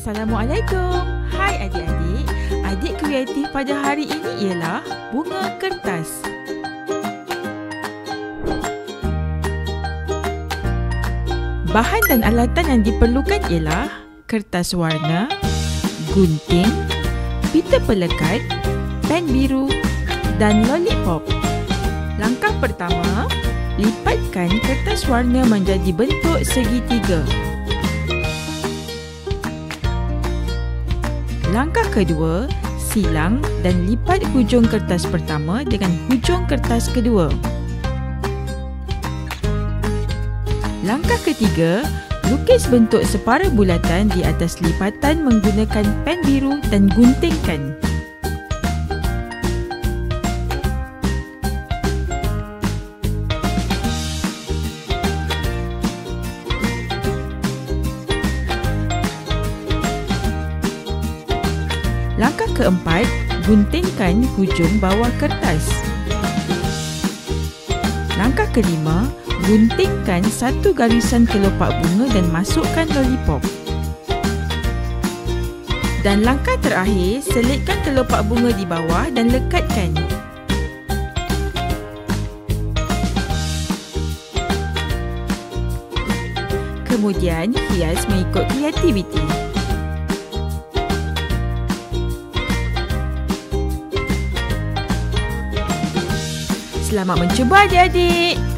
Assalamualaikum. Hai adik-adik. Adik kreatif pada hari ini ialah bunga kertas. Bahan dan alatan yang diperlukan ialah kertas warna, gunting, pita pelekat, pen biru dan lollipop. Langkah pertama, lipatkan kertas warna menjadi bentuk segitiga. Langkah kedua, silang dan lipat hujung kertas pertama dengan hujung kertas kedua. Langkah ketiga, lukis bentuk separa bulatan di atas lipatan menggunakan pen biru dan guntingkan. Langkah keempat, guntingkan hujung bawah kertas. Langkah kelima, guntingkan satu garisan kelopak bunga dan masukkan lollipop. Dan langkah terakhir, selitkan kelopak bunga di bawah dan lekatkan. Kemudian, hias mengikut kreativiti. Selamat mencuba adik-adik!